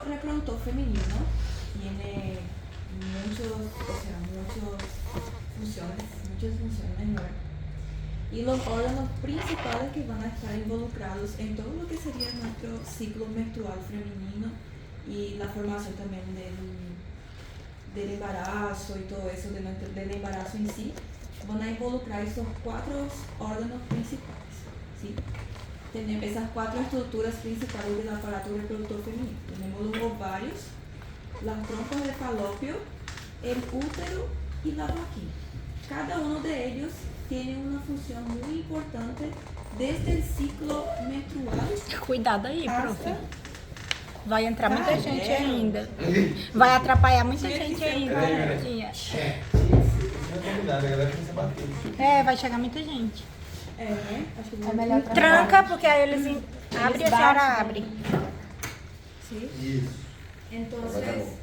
reproductor femenino tiene muchas funciones, ¿verdad? Y los órganos principales que van a estar involucrados en todo lo que sería nuestro ciclo menstrual femenino y la formación también del embarazo y todo eso, del embarazo en sí, van a involucrar esos 4 órganos principales, ¿sí? Tenemos esas 4 estructuras principales del aparato reproductor femenino. Tenemos los ovarios, las trompas de falopio, el útero y la vagina. Cada uno de ellos tiene una función muy importante desde el ciclo menstrual. Cuidado aí, prof. hasta... Vai entrar muita gente ainda. Vai atrapalhar muita Tinha que gente ser um ainda. cara. Tadinha. A galera começa a bater. É, vai chegar muita gente. Acho que É melhor Tranca, porque aí eles abrem e a senhora abre. ¿Sí? Isso. Entonces,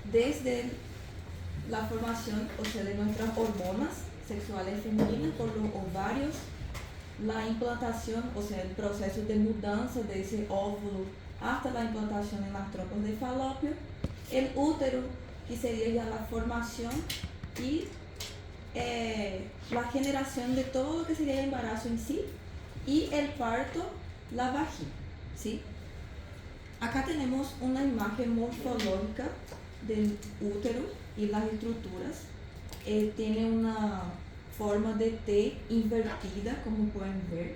desde la formación, o sea, de nuestras hormonas sexuales femeninas por los ovarios, la implantación, o sea, el proceso de mudanza de ese óvulo hasta la implantación en las trompas de falopio, el útero, que sería ya la formación y la generación de todo lo que sería el embarazo en sí, y el parto, la vagina, ¿sí? Acá tenemos una imagen morfológica del útero y las estructuras. Tiene una forma de T invertida, como pueden ver,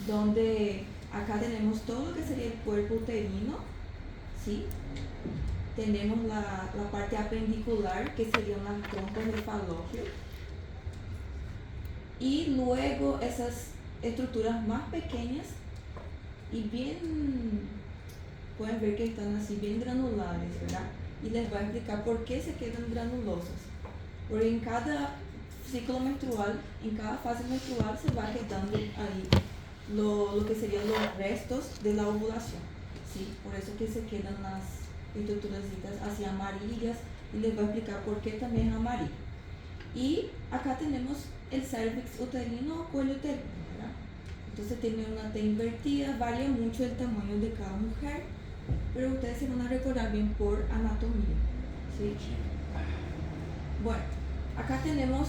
donde acá tenemos todo lo que sería el cuerpo uterino, ¿sí? Tenemos la parte apendicular, que serían las trompas de falopio, y luego esas estructuras más pequeñas y bien, pueden ver que están así bien granulares, ¿verdad? Y les voy a explicar por qué se quedan granulosas. Porque en cada ciclo menstrual, en cada fase menstrual se va quedando ahí lo que serían los restos de la ovulación, ¿sí? Por eso que se quedan las estructuras así amarillas, y les voy a explicar por qué también es amarillo. Y acá tenemos el cervix uterino o cuello uterino, ¿verdad? Entonces tiene una T invertida, varía mucho el tamaño de cada mujer, pero ustedes se van a recordar bien por anatomía, ¿sí? Bueno, acá tenemos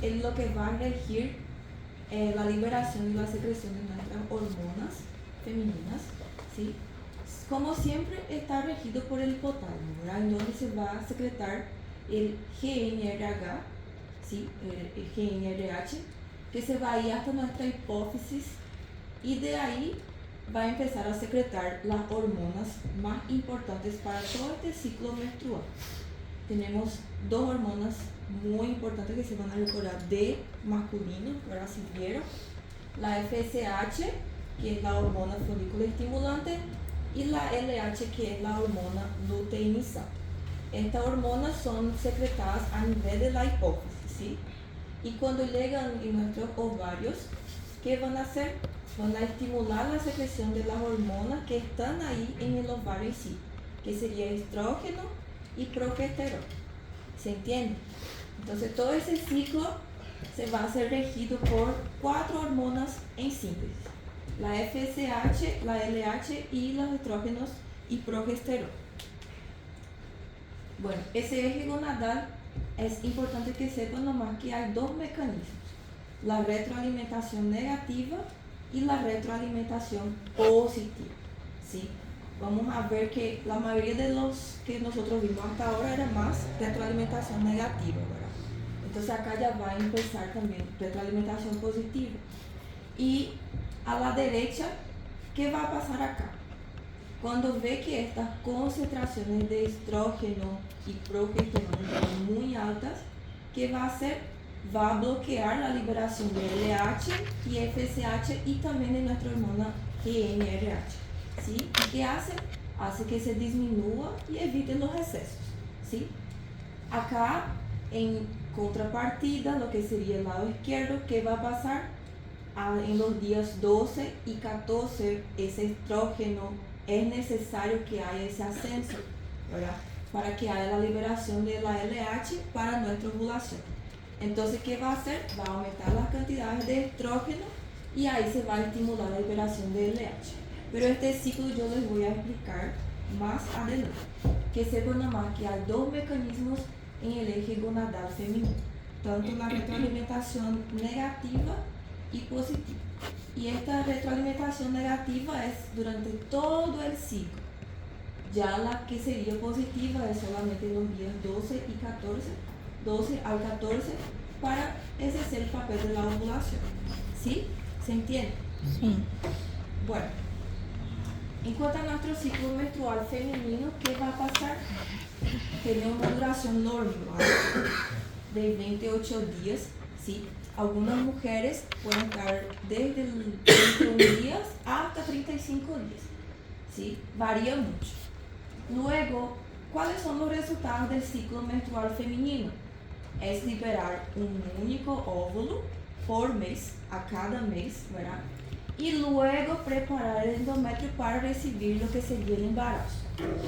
lo que va a regir la liberación y la secreción de nuestras hormonas femeninas, ¿sí? Como siempre está regido por el hipotálamo, ¿verdad? En donde se va a secretar el GnRH, ¿sí? El GnRH, que se va a ir hasta nuestra hipófisis, y de ahí va a empezar a secretar las hormonas más importantes para todo este ciclo menstrual. Tenemos 2 hormonas muy importantes que se van a recordar de masculino, ¿verdad? Si vieron, la FSH, que es la hormona folículo estimulante, y la LH, que es la hormona luteinizante. Estas hormonas son secretadas a nivel de la hipófisis, ¿sí? Y cuando llegan en nuestros ovarios, ¿qué van a hacer? Van a estimular la secreción de las hormonas que están ahí en el ovario en sí, que sería estrógeno y progesterona. ¿Se entiende? Entonces todo ese ciclo se va a ser regido por 4 hormonas en síntesis: la FSH, la LH y los estrógenos y progesterona. Bueno, ese eje gonadal es importante que sepan nomás que hay 2 mecanismos: la retroalimentación negativa y la retroalimentación positiva, ¿sí? Vamos a ver que la mayoría de los que nosotros vimos hasta ahora era más retroalimentación negativa, ¿verdad? Entonces acá ya va a empezar también retroalimentación positiva. Y a la derecha, ¿qué va a pasar acá? Cuando ve que estas concentraciones de estrógeno y progesterona son muy altas, ¿qué va a hacer? Va a bloquear la liberación de LH y FSH y también de nuestra hormona GnRH, ¿sí? ¿Y qué hace? Hace que se disminúa y evite los excesos, ¿sí? Acá, en contrapartida, lo que sería el lado izquierdo, ¿qué va a pasar? En los días 12 y 14, ese estrógeno es necesario que haya ese ascenso, ¿verdad? Para que haya la liberación de la LH para nuestra ovulación. Entonces, ¿qué va a hacer? Va a aumentar las cantidades de estrógeno y ahí se va a estimular la liberación de LH. Pero este ciclo yo les voy a explicar más adelante. Que sepan nomás que hay dos mecanismos en el eje gonadal femenino, tanto la retroalimentación negativa y positiva. Y esta retroalimentación negativa es durante todo el ciclo. Ya la que sería positiva es solamente los días 12 y 14, 12 al 14, para ejercer el papel de la ovulación. ¿Sí? ¿Se entiende? Sí. Bueno, en cuanto a nuestro ciclo menstrual femenino, ¿qué va a pasar? Tiene una duración normal de 28 días, ¿sí? Algunas mujeres pueden estar desde 21 días hasta 35 días, ¿sí? Varía mucho. Luego, ¿cuáles son los resultados del ciclo menstrual femenino? Es liberar un único óvulo por mes, a cada mes, ¿verdad? Y luego preparar el endometrio para recibir lo que sería el embarazo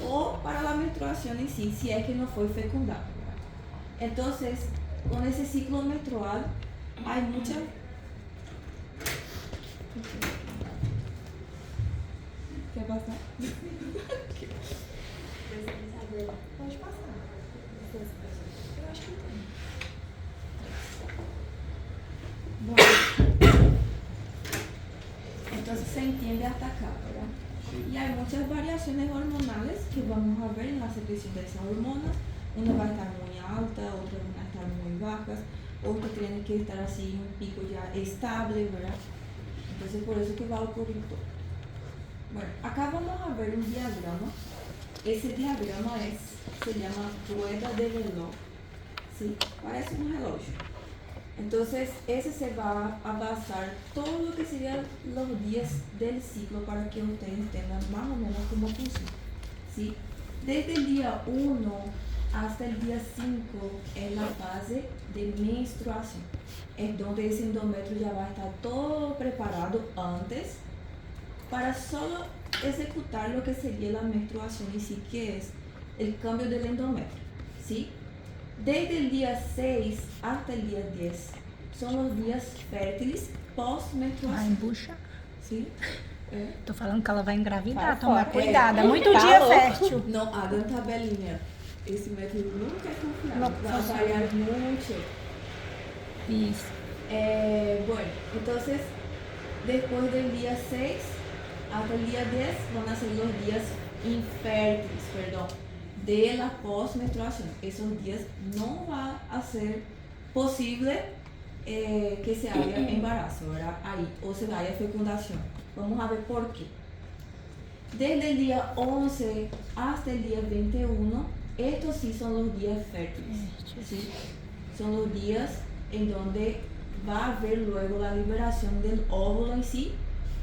o para la menstruación en sí, si es que no fue fecundado, ¿verdad? Entonces, con ese ciclo menstrual hay mucha... ¿Qué pasa? Pode passar. Eu acho que tem. Bueno, entonces se entiende hasta acá, ¿verdad? Y hay muchas variaciones hormonales que vamos a ver en la secreción de esas hormonas. Una va a estar muy alta, otras van a estar muy bajas, otras tienen que estar así en un pico ya estable, ¿verdad? Entonces por eso que va a ocurrir todo. Bueno, acá vamos a ver un diagrama. Ese diagrama se llama rueda de reloj, ¿sí? Parece un reloj. Entonces, ese se va a basar todo lo que serían los días del ciclo para que ustedes tengan más o menos cómo funciona, ¿sí? Desde el día 1 hasta el día 5 es la fase de menstruación. Es donde ese endometrio ya va a estar todo preparado antes para solo ejecutar lo que sería la menstruación en sí, que es el cambio del endometrio, ¿sí? Desde el día 6 hasta el día 10 son los días fértiles Vai pós-menstruação. embuchar. Sim? É. Tô falando que ela vai engravidar, Vai toma fora. cuidado. É É. muito Tá dia louco. fértil. Não, hagan tabelinha. Esse método nunca é confiável. Não Vai funciona. variar mucho. Isso. Bueno, entonces, después del día 6 hasta el día 10 van a ser los días infértiles, perdón, de la post-menstruación. Esos días no va a ser posible que se haya embarazo, ¿verdad? Ahí, o se haya fecundación. Vamos a ver por qué. Desde el día 11 hasta el día 21, estos sí son los días fértiles, ¿sí? Son los días en donde va a haber luego la liberación del óvulo en sí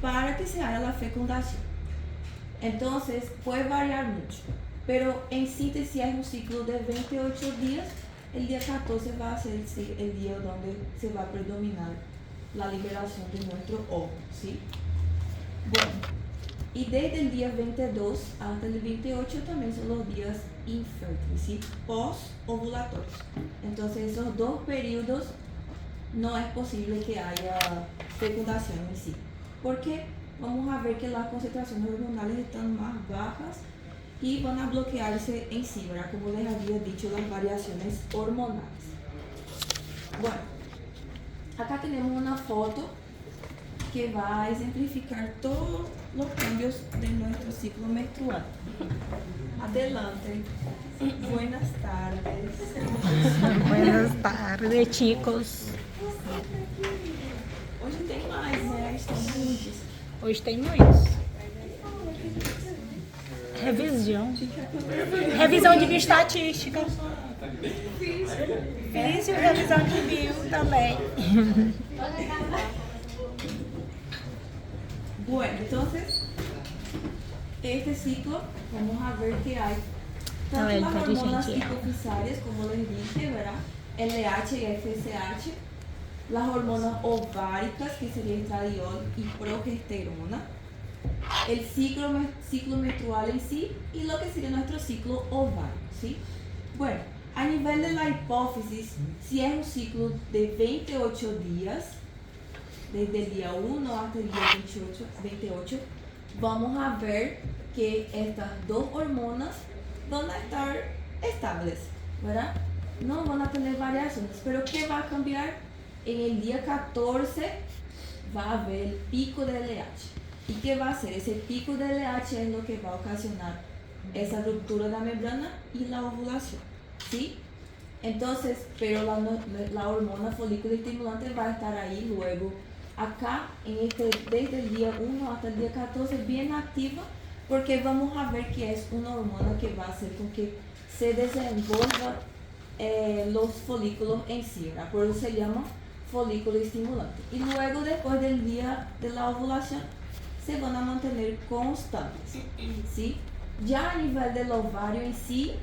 para que se haga la fecundación. Entonces, puede variar mucho, pero en síntesis es un ciclo de 28 días. El día 14 va a ser el día donde se va a predominar la liberación de nuestro óvulo, ¿sí? Bueno, y desde el día 22 hasta el 28 también son los días infértiles, ¿sí? Post-ovulatorios. Entonces, esos dos periodos no es posible que haya fecundación en sí. Porque vamos a ver que las concentraciones hormonales están más bajas y van a bloquearse en sí, ¿verdad? Como les había dicho, las variaciones hormonales. Bueno, acá tenemos una foto que va a ejemplificar todos los cambios de nuestro ciclo menstrual. Adelante. Buenas tardes. Buenas tardes, chicos. Hoje tem mais, né? Estão muitos. Hoje tem muitos. Revisão de bioestatística. Fiz revisão de bio também. Bueno, entonces, este ciclo, vamos a ver que hay tanto las hormonas hipofisárias, como les dije, ¿verdad? LH y FSH, las hormonas ováricas, que sería estradiol y progesterona, el ciclo menstrual en sí y lo que sería nuestro ciclo ovárico, ¿sí? Bueno, a nivel de la hipófisis, si es un ciclo de 28 días, desde el día 1 hasta el día 28, vamos a ver que estas dos hormonas van a estar estables, ¿verdad? No van a tener variaciones, pero ¿qué va a cambiar? En el día 14 va a haber el pico de LH. ¿Y qué va a hacer? Ese pico de LH es lo que va a ocasionar esa ruptura de la membrana y la ovulación, ¿sí? Entonces, pero la hormona folículo estimulante va a estar ahí luego, acá, desde el día 1 hasta el día 14, bien activa, porque vamos a ver que es una hormona que va a hacer con que se desenvolva los folículos en sí, ¿verdad? Por eso se llama folículo estimulante. Y luego, después del día de la ovulación, se van a mantener constantes, ¿sí? Ya a nivel del ovario en sí,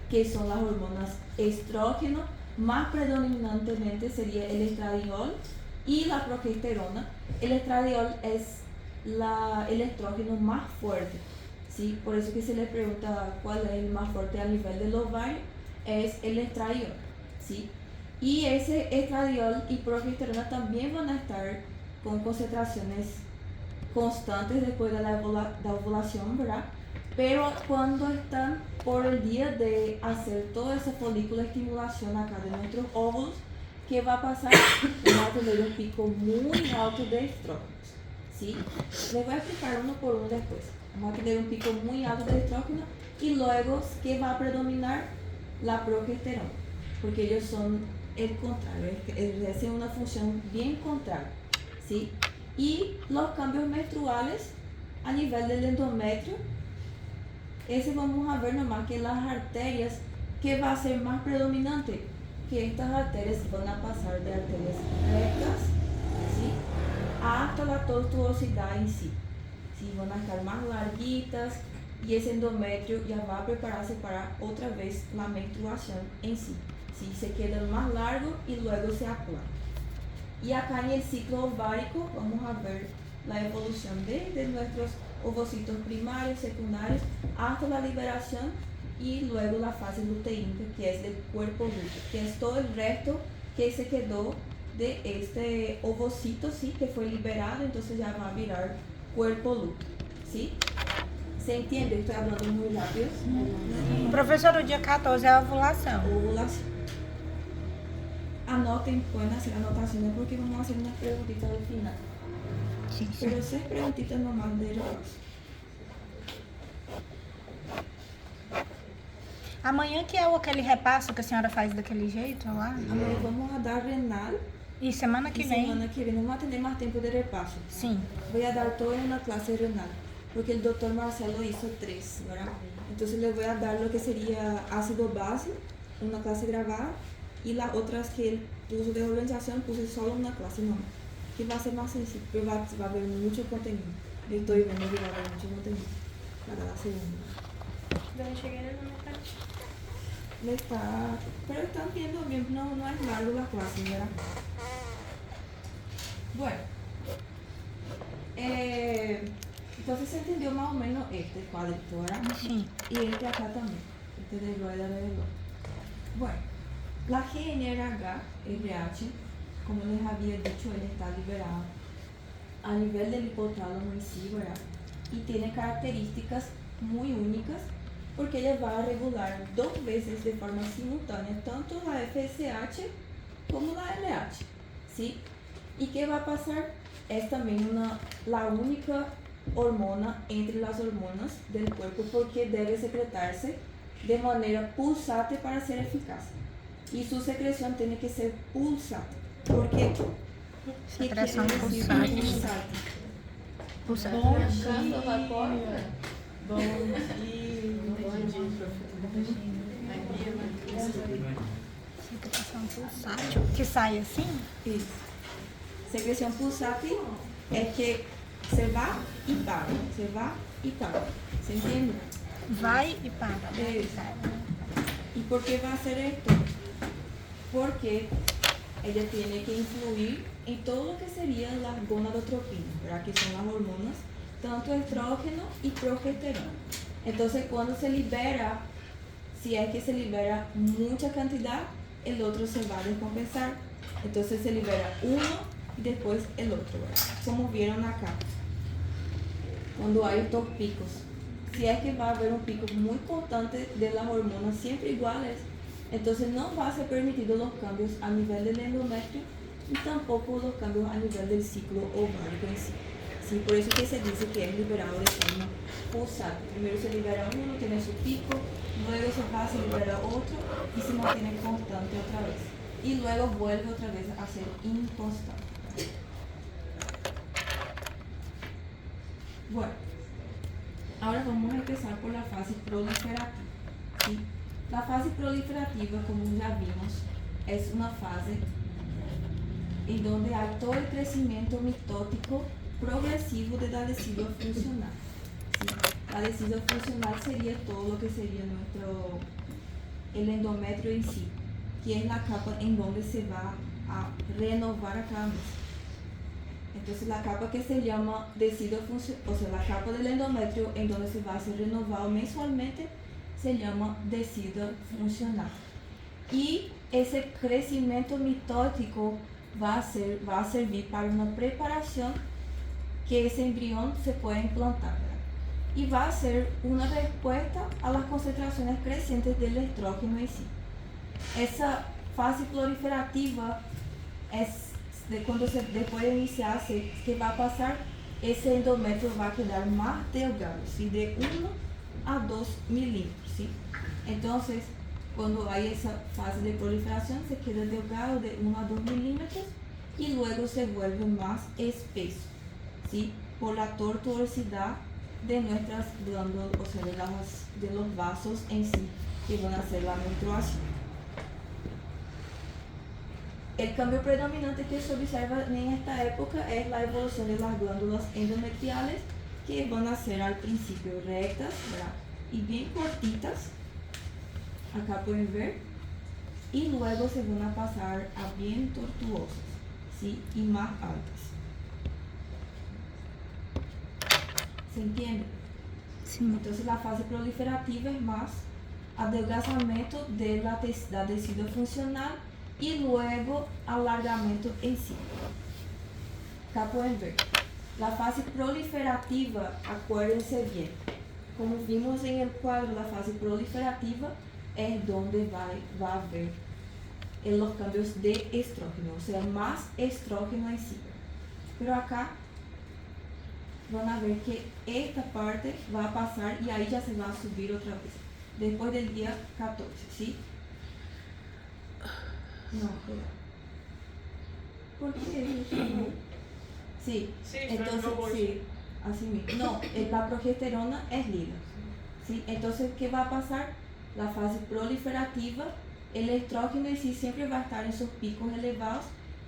que son las hormonas estrógeno, más predominantemente sería el estradiol y la progesterona. El estradiol es el estrógeno más fuerte, ¿sí? Por eso que se le pregunta cuál es el más fuerte a nivel del ovario, es el estradiol, ¿sí? Y ese estradiol y progesterona también van a estar con concentraciones constantes después de la ovulación, ¿verdad? Pero cuando están por el día de hacer toda esa folícula estimulación acá de nuestros óvulos, ¿qué va a pasar? Vamos a tener un pico muy alto de estrógenos, ¿sí? Les voy a explicar uno por uno después. Vamos a tener un pico muy alto de estrógeno y luego, ¿qué va a predominar? La progesterona, porque ellos son el contrario, hacen una función bien contraria, ¿sí? Y los cambios menstruales a nivel del endometrio, ese vamos a ver nomás que las arterias, ¿qué va a ser más predominante? Que estas arterias van a pasar de arterias rectas, ¿sí? Hasta la tortuosidad en sí, ¿sí? Van a estar más larguitas y ese endometrio ya va a prepararse para otra vez la menstruación en sí, ¿sí? Se quedan más largos y luego se aplanan. Y acá en el ciclo ovárico vamos a ver la evolución de nuestros ovocitos primarios, secundarios, hasta la liberación y luego la fase luteínica, que es del cuerpo lúteo, que es todo el resto que se quedó de este ovocito, ¿sí? Que fue liberado, entonces ya va a virar cuerpo lúteo, ¿sí? ¿Se entiende? Estoy hablando muy rápido. Professor, o dia 14 é a ovulação. Ovulación. Anoten, pueden hacer anotaciones porque vamos a hacer unas preguntitas al final. Sim, sim. Pero 6 preguntitas nomás de repaso. Amanhã que é aquele repasso que a senhora faz daquele jeito lá? Amanhã vamos a dar renal E semana que y vem? semana que viene vamos a tener más tiempo de repaso. Sim. Voy a dar todo en una clase renal porque el doctor Marcelo hizo 3, ¿verdad? Entonces le voy a dar lo que sería ácido base, una clase grabada, y las otras que él puso de organización puse solo una clase nomás, que va a ser más sencillo, pero va a haber mucho contenido. Yo estoy viendo que va a haber mucho contenido para la segunda. Pero están viendo bien, no es largo la clase, ¿verdad? Bueno, entonces se entendió más o menos este cuadrito, ¿verdad? Sim. Y este acá también, este de rueda de reloj. Bueno, la GnRH, como les había dicho, él está liberado a nivel del hipotálamo en sí, ¿verdad? Y tiene características muy únicas porque ella va a regular 2 veces de forma simultánea tanto la FSH como la LH, ¿sí? ¿Y qué va a pasar? Es también la única hormona entre las hormonas del cuerpo porque debe secretarse de manera pulsante para ser eficaz. Y su secreción tiene que ser pulsante. ¿Por qué? ¿Qué Secreção quiere decir pulsante. pulsante? Pulsante. Bom dia. Secreção pulsátil. Que sai assim? Isso. Secreção pulsante é que você vai e para. Você vai e para. ¿Se entiende? Vai e para. Isso. ¿Y por qué va a hacer esto? Porque ella tiene que influir en todo lo que serían las gonadotropinas, ¿verdad? Que son las hormonas, tanto estrógeno y progesterona. Entonces, cuando se libera, si es que se libera mucha cantidad, el otro se va a descompensar. Entonces se libera uno y después el otro, ¿verdad? Como vieron acá. cuando hay estos picos. Si es que va a haber un pico muy constante de las hormonas siempre iguales, entonces no va a ser permitido los cambios a nivel del endometrio y tampoco los cambios a nivel del ciclo ovárico en sí. Sí, por eso que se dice que es liberado de forma pulsante. Primero se libera uno, tiene su pico, luego se libera otro y se mantiene constante otra vez. Y luego vuelve otra vez a ser inconstante. Bueno, ahora vamos a empezar por la fase proliferativa. ¿Sí? La fase proliferativa, como ya vimos, es una fase en donde hay todo el crecimiento mitótico progresivo de la decisión funcional. ¿Sí? La decisión funcional sería todo lo que sería el endometrio en sí, que es la capa en donde se va a renovar a cada mes. Entonces la capa que se llama decido funcional, o sea, la capa del endometrio en donde se va a ser renovado mensualmente, se llama decido funcional. Y ese crecimiento mitótico va a servir para una preparación que ese embrión se pueda implantar, ¿verdad? Y va a ser una respuesta a las concentraciones crecientes del estrógeno en sí. Esa fase proliferativa es de cuando después de iniciarse, ¿qué va a pasar? Ese endometrio va a quedar más delgado, ¿sí? De 1 a 2 milímetros, ¿sí? Entonces, cuando hay esa fase de proliferación, se queda delgado de 1 a 2 milímetros y luego se vuelve más espeso, ¿sí? Por la tortuosidad de nuestras glándulas, o sea, de los vasos en sí, que van a hacer la menstruación. El cambio predominante que se observa en esta época es la evolución de las glándulas endometriales, que van a ser al principio rectas, ¿verdad? Y bien cortitas, acá pueden ver, y luego se van a pasar a bien tortuosas, ¿sí? Y más altas. ¿Se entiende? Sí. Entonces la fase proliferativa es más adelgazamiento de la tecido funcional y luego alargamento en sí. Acá pueden ver. La fase proliferativa, acuérdense bien, como vimos en el cuadro, la fase proliferativa es donde va a haber los cambios de estrógeno, o sea, más estrógeno en sí. Pero acá van a ver que esta parte va a pasar y ahí ya se va a subir otra vez, después del día 14, ¿sí? No, ¿por qué? Sí, entonces, sí, así mismo. No, la progesterona es lila, ¿sí? Entonces, ¿qué va a pasar? La fase proliferativa, el estrógeno en sí siempre va a estar en sus picos elevados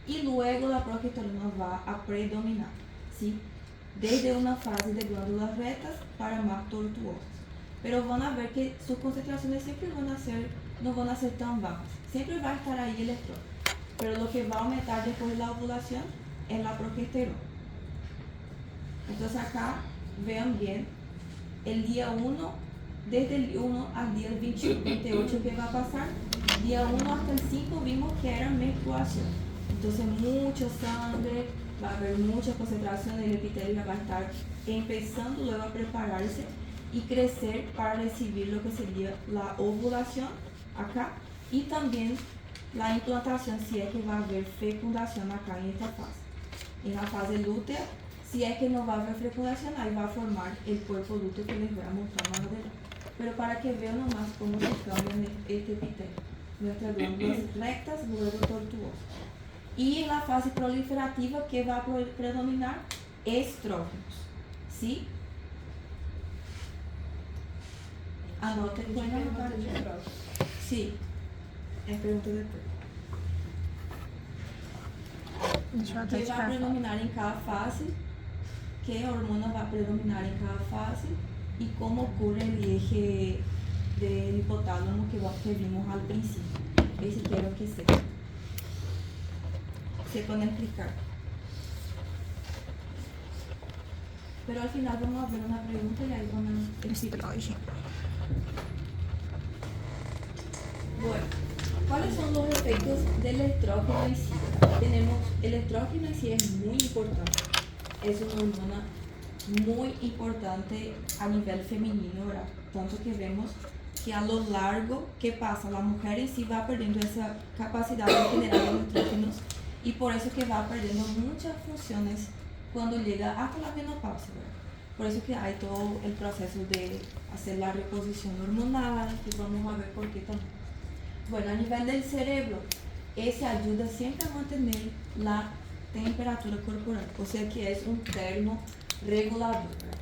y luego la progesterona va a predominar, ¿sí? Desde una fase de glándulas rectas para más tortuosas. Pero van a ver que sus concentraciones siempre no van a ser tan bajas. Siempre va a estar ahí el estrógeno. Pero lo que va a aumentar después de la ovulación es la progesterona. Entonces acá, vean bien, el día 1, desde el 1 al día 28, ¿qué va a pasar? Día 1 hasta el 5 vimos que era menstruación. Entonces mucha sangre, va a haber mucha concentración, el epitelio va a estar empezando luego a prepararse y crecer para recibir lo que sería la ovulación acá y también la implantación, si es que va a haber fecundación acá en esta fase. En la fase lútea, si es que no va a haber fecundación, ahí va a formar el cuerpo lúteo que les voy a mostrar más adelante. Pero para que vean nomás cómo se cambia este epitelio. Nuestras glándulas rectas, luego tortuosas. Y en la fase proliferativa, ¿qué va a predominar? Estrógenos, ¿sí? Anoten, pueden anotar. Sí, es pregunta después. ¿Qué va a predominar en cada fase? ¿Qué hormona va a predominar en cada fase? Y cómo ocurre el eje del hipotálamo que vimos al principio. Ese quiero que sepan explicar. Pero al final vamos a ver una pregunta y ahí van a explicar. Bueno, ¿cuáles son los efectos del estrógeno en sí? Tenemos, el estrógeno en sí es muy importante. Es una hormona muy importante a nivel femenino, ¿verdad? Tanto que vemos que a lo largo que pasa, la mujer en sí va perdiendo esa capacidad de generar los estrógenos y por eso que va perdiendo muchas funciones cuando llega hasta la menopausia, ¿verdad? Por eso que hay todo el proceso de hacer la reposición hormonal, que vamos a ver por qué también. Bueno, a nivel del cerebro, ese ayuda siempre a mantener la temperatura corporal, o sea que es un termo regulador, ¿verdad?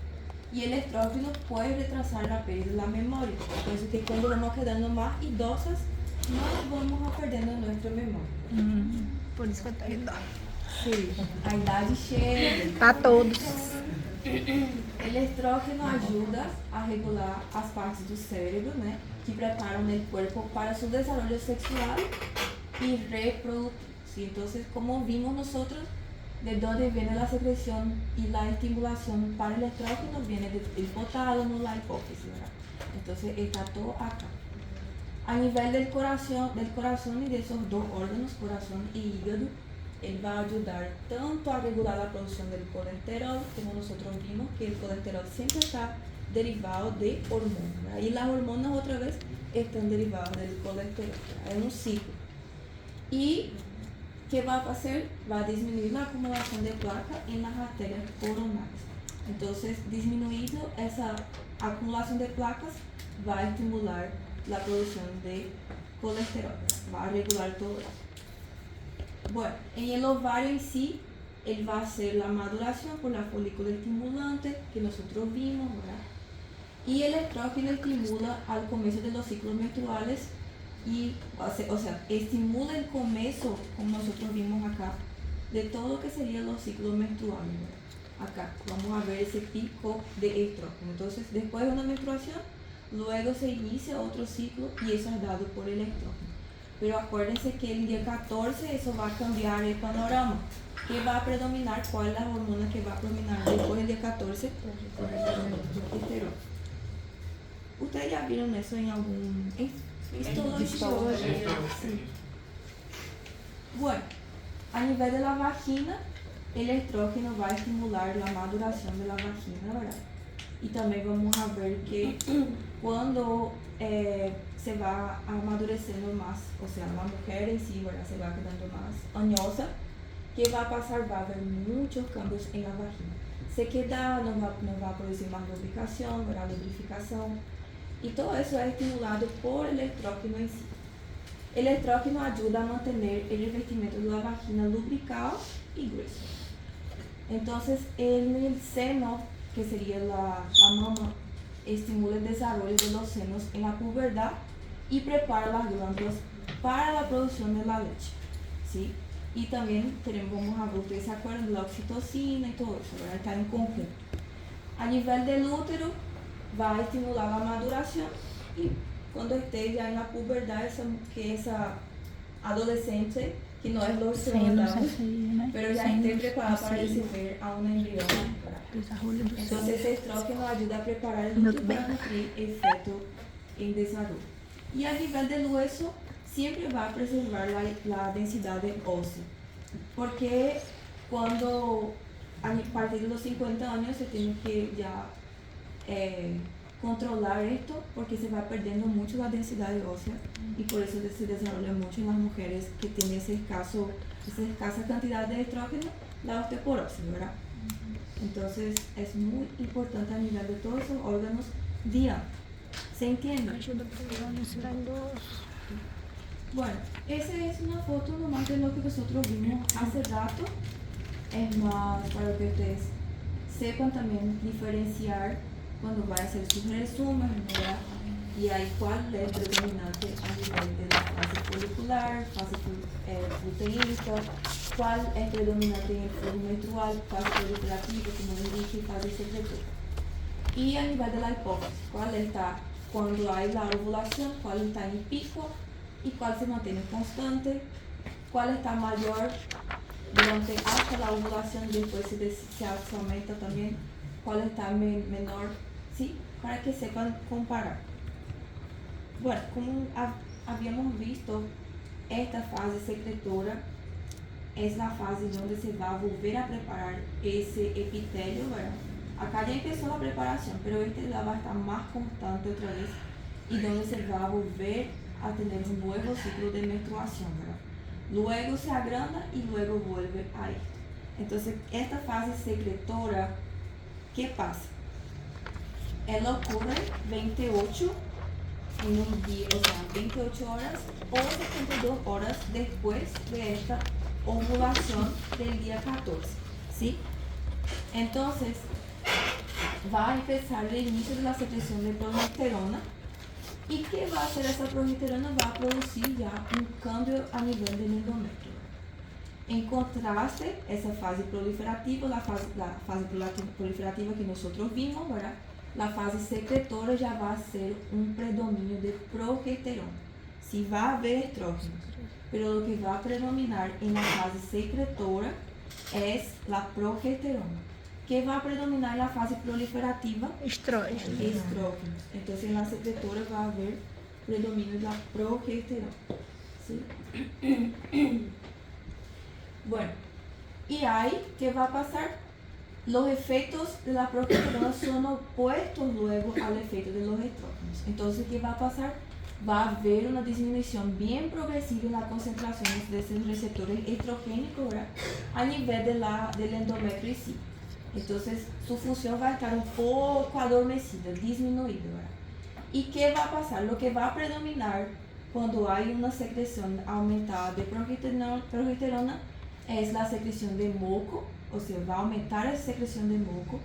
Y el estrógeno puede retrasar la pérdida de la memoria, por eso que cuando vamos quedando más idosas, nos vamos a perdiendo nuestra memoria. Por isso que eu tô rindo. Sí, a idade chega. Pra todos. El estrógeno ayuda a regular as partes do cérebro, né, que preparam el cuerpo para su desarrollo sexual y reproductivo. ¿Sí? Entonces, como vimos nosotros, de dónde viene la secreción y la estimulación para el estrógeno, viene del hipotálamo, la hipófisis, ¿verdad? Entonces, está todo acá. A nivel del corazón y de esos dos órganos, corazón y hígado, él va a ayudar tanto a regular la producción del colesterol, como nosotros vimos que el colesterol siempre está derivado de hormonas, ¿verdad? Y las hormonas otra vez están derivadas del colesterol, ¿verdad? Es un ciclo. ¿Y qué va a hacer? Va a disminuir la acumulación de placa en las arterias coronarias. Entonces, disminuido esa acumulación de placas, va a estimular la producción de colesterol, va a regular todo eso. Bueno, en el ovario en sí, él va a hacer la maduración por la folícula estimulante que nosotros vimos, ¿verdad? Y el estrógeno estimula al comienzo de los ciclos menstruales y, o sea, estimula el comienzo, como nosotros vimos acá, de todo lo que serían los ciclos menstruales, ¿verdad? Acá vamos a ver ese pico de estrógeno. Entonces, después de una menstruación, luego se inicia otro ciclo y eso es dado por el estrógeno. Pero acuérdense que el día 14 eso va a cambiar el panorama. ¿Qué va a predominar? ¿Cuál es la hormona que va a predominar después del día 14? Progesterona. ¿Ustedes ya vieron eso en algún histología? Sí. Bueno, a nivel de la vagina, el estrógeno va a estimular la maduración de la vagina, ¿verdad? Y también vamos a ver que cuando se va amadurecendo más, o sea, la mujer en sí, ¿verdad? Se va quedando más añosa, ¿qué va a pasar? Va a haber muchos cambios en la vagina. Sequedad, no va a producir más lubricación, ¿verdad? Lubrificación. Y todo eso es estimulado por el estrógeno en sí. El estrógeno ayuda a mantener el revestimiento de la vagina lubricado y grueso. Entonces, en el seno, que sería la mama, estimula el desarrollo de los senos en la pubertad y prepara las glándulas para la producción de la leche, ¿sí? Y también vamos a ver, ustedes se acuerdan de la oxitocina y todo eso, ¿verdad? Está en conjunto. A nivel del útero, va a estimular la maduración y cuando esté ya en la pubertad, esa adolescente, que no es lo que pero ya esté preparada para recibir a un embrión. Entonces, ese estrógeno ayuda a preparar el útero para nutrir el feto en desarrollo. Y a nivel del hueso, siempre va a preservar la densidad ósea, porque cuando a partir de los 50 años se tiene que ya controlar esto, porque se va perdiendo mucho la densidad ósea y por eso se desarrolla mucho en las mujeres que tienen esa escasa cantidad de estrógeno, la osteoporosis, ¿verdad? Entonces es muy importante a nivel de todos esos órganos. Diana, ¿se entiende? Bueno, esa es una foto nomás de lo que nosotros vimos hace rato. Es más para que ustedes sepan también diferenciar cuando va a hacer sus resúmenes, ¿verdad? Y ahí cuál es predominante a nivel de la fase folicular, fase luteínica, cuál es predominante en el flujo menstrual, fase proliferativa, como les dije, y fase secretora. Y a nivel de la hipófisis, cuál está cuando hay la ovulación, cuál está en pico y cuál se mantiene constante, cuál está mayor durante hasta la ovulación y después se aumenta también, cuál está menor, ¿sí? Para que sepan comparar. Bueno, como habíamos visto, esta fase secretora es la fase donde se va a volver a preparar ese epitelio, ¿verdad? Acá ya empezó la preparación, pero este ya va a estar más constante otra vez y donde se va a volver a tener un nuevo ciclo de menstruación, ¿verdad? Luego se agranda y luego vuelve a esto. Entonces, esta fase secretora, ¿qué pasa? Ela ocurre 28 en un día, o sea, 28 horas o 72 horas después de esta ovulación del día 14, ¿sí? Entonces, va a empezar el inicio de la secreción de progesterona. ¿Y qué va a hacer esa progesterona? Va a producir ya un cambio a nivel del endometrio. En contraste, esa fase proliferativa, la fase proliferativa que nosotros vimos, ¿verdad? La fase secretora ya va a ser un predominio de progesterona. Sí va a haber estrógenos, pero lo que va a predominar en la fase secretora es la progesterona. ¿Qué va a predominar en la fase proliferativa? Estrógenos. Estrógenos. Entonces en la secretora va a haber predominio de la progesterona. ¿Sí? Bueno, y ahí, ¿qué va a pasar? Los efectos de la progesterona son opuestos luego al efecto de los estrógenos. Entonces, ¿qué va a pasar? Va a haber una disminución bien progresiva en la concentración de esos receptores estrogénicos, ¿verdad? A nivel del endometrio en sí. Entonces, su función va a estar un poco adormecida, disminuida, ¿verdad? ¿Y qué va a pasar? Lo que va a predominar cuando hay una secreción aumentada de progesterona es la secreción de moco, o sea, va a aumentar esa secreción de moco,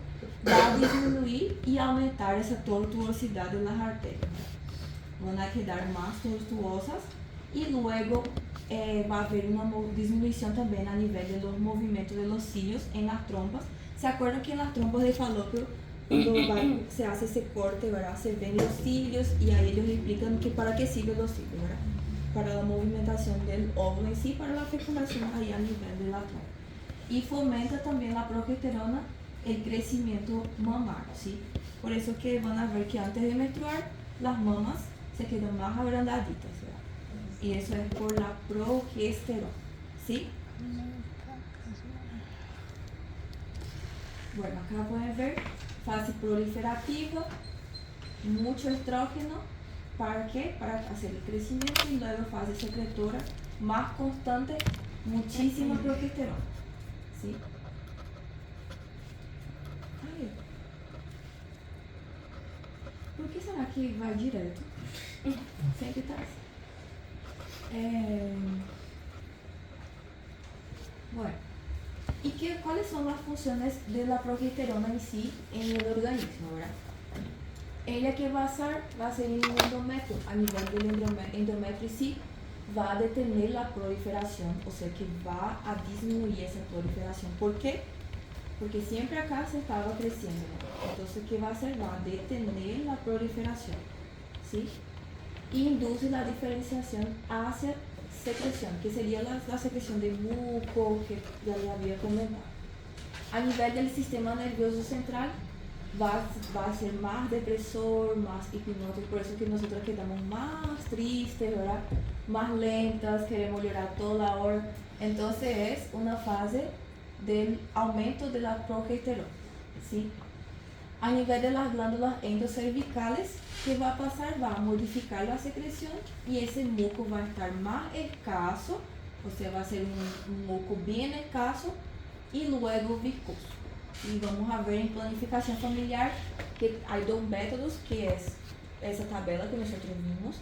va a disminuir y aumentar esa tortuosidad de las arterias. Van a quedar más tortuosas y luego va a haber una disminución también a nivel de los movimientos de los cilios en las trompas. ¿Se acuerdan que en las trompas de falopio, cuando se hace ese corte, ¿verdad? Se ven los cilios y ahí ellos explican que para qué sirven los cilios, ¿verdad? Para la movimentación del óvulo en sí, para la fecundación ahí a nivel de la trompa. Y fomenta también la progesterona el crecimiento mamario, ¿sí? Por eso que van a ver que antes de menstruar, las mamas se quedan más agrandaditas, ¿verdad? Y eso es por la progesterona, ¿sí? Bueno, acá pueden ver fase proliferativa, mucho estrógeno. ¿Para qué? Para hacer el crecimiento y luego fase secretora más constante, muchísima progesterona. ¿Sí? Ay, ¿por qué será que va direto? Sempre está assim. Bueno, ¿y cuáles son las funciones de la progesterona en sí en el organismo, verdad? Ella que va a hacer en el endometrio, a nivel del endometrio en sí, va a detener la proliferación, o sea que va a disminuir esa proliferación. ¿Por qué? Porque siempre acá se estaba creciendo, ¿no? Entonces, ¿qué va a hacer? Va a detener la proliferación, ¿sí? Y induce la diferenciación hacia secreción, que sería la secreción de muco, que ya le había comentado. A nivel del sistema nervioso central, va a ser más depresor, más hipnótico, por eso que nosotros quedamos más tristes, ¿verdad? Más lentas, queremos llorar toda la hora. Entonces es una fase del aumento de la progesterona, ¿sí? A nivel de las glándulas endocervicales, ¿qué va a pasar? Va a modificar la secreción y ese muco va a estar más escaso, o sea, va a ser un muco bien escaso y luego viscoso. Y vamos a ver en planificación familiar que hay dos métodos, que es esa tabla que nosotros vimos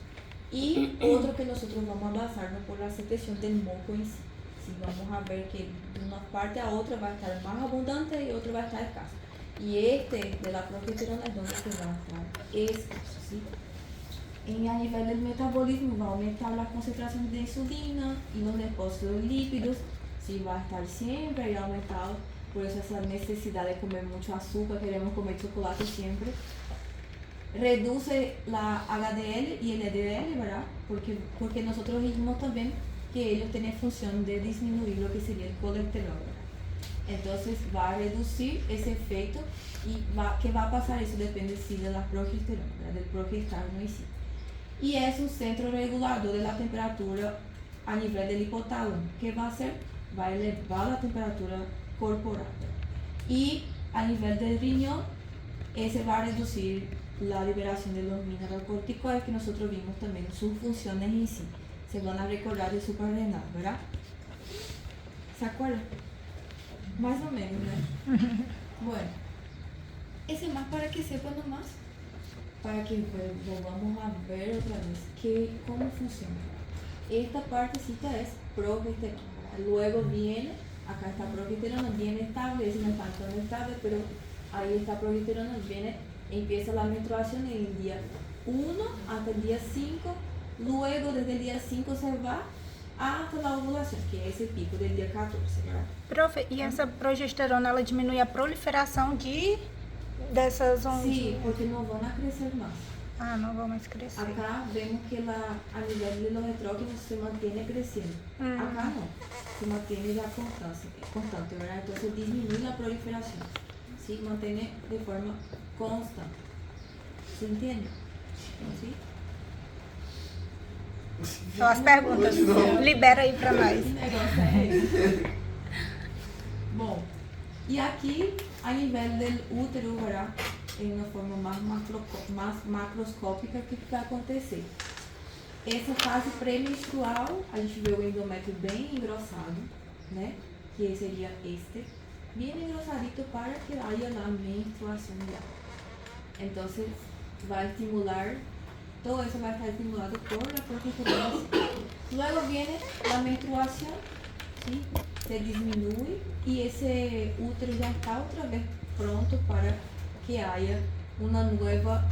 y otro que nosotros vamos a basarnos por la secreción del moco en sí. Sí, vamos a ver que de una parte a otra va a estar más abundante y otra va a estar escaso. Y este de la progesterona es donde se va a estar escaso, ¿sí? A nivel del metabolismo va a aumentar la concentración de insulina y los depósitos de lípidos, sí, va a estar siempre ahí aumentado. Por eso esa necesidad de comer mucho azúcar, queremos comer chocolate siempre. Reduce la HDL y el LDL, ¿verdad? Porque nosotros vimos también que ellos tienen función de disminuir lo que sería el colesterol, ¿verdad? Entonces va a reducir ese efecto y ¿qué va a pasar? Eso depende sí de la progesterona, ¿verdad? Del progestágeno en sí. Y es un centro regulador de la temperatura a nivel del hipotálamo. ¿Qué va a hacer? Va a elevar la temperatura corporal. Y a nivel del riñón, ese va a reducir la liberación de los mineralocorticoides que nosotros vimos también, sus funciones en sí. Se van a recordar de suprarrenal, ¿verdad? ¿Se acuerdan? Más o menos, ¿no? Bueno, ese más para que sepan nomás, para que pues, volvamos a ver otra vez cómo funciona. Esta partecita es progesterona, ¿verdad? Luego viene, acá está progesterona, bien estable, ese no está tan estable, pero ahí está progesterona, empieza la menstruación en el día 1 hasta el día 5, luego desde el día 5 se va hasta la ovulação, que é esse pico del dia 14, ¿verdad? Profe, e essa progesterona, ela diminui a proliferação dessas ondas? Sí, porque no van a crecer más. Ah, não vão mais crescer. Acá vemos que a nivel de los estrógenos se mantiene creciendo. Acá no, se mantiene ya constante, ¿verdad? Entonces disminuye la proliferación, ¿sí? Mantiene de forma constante. ¿Se entiende? ¿Sí? Só as perguntas. Libera aí pra nós. Que negócio é esse? Bom, e aqui, a nível do útero, ¿verdad? Em uma forma mais macroscópica, o que vai acontecer? Essa fase pré-menstrual, a gente vê o endométrio bem engrossado, né? Que seria este, bem engrossadito para que haya la menstruación ya. Entonces, vai estimular, todo eso va a estar estimulado por la progesterona. Luego viene la menstruación, ¿sí? Se disminuye y ese útero ya está otra vez pronto para que haya una nueva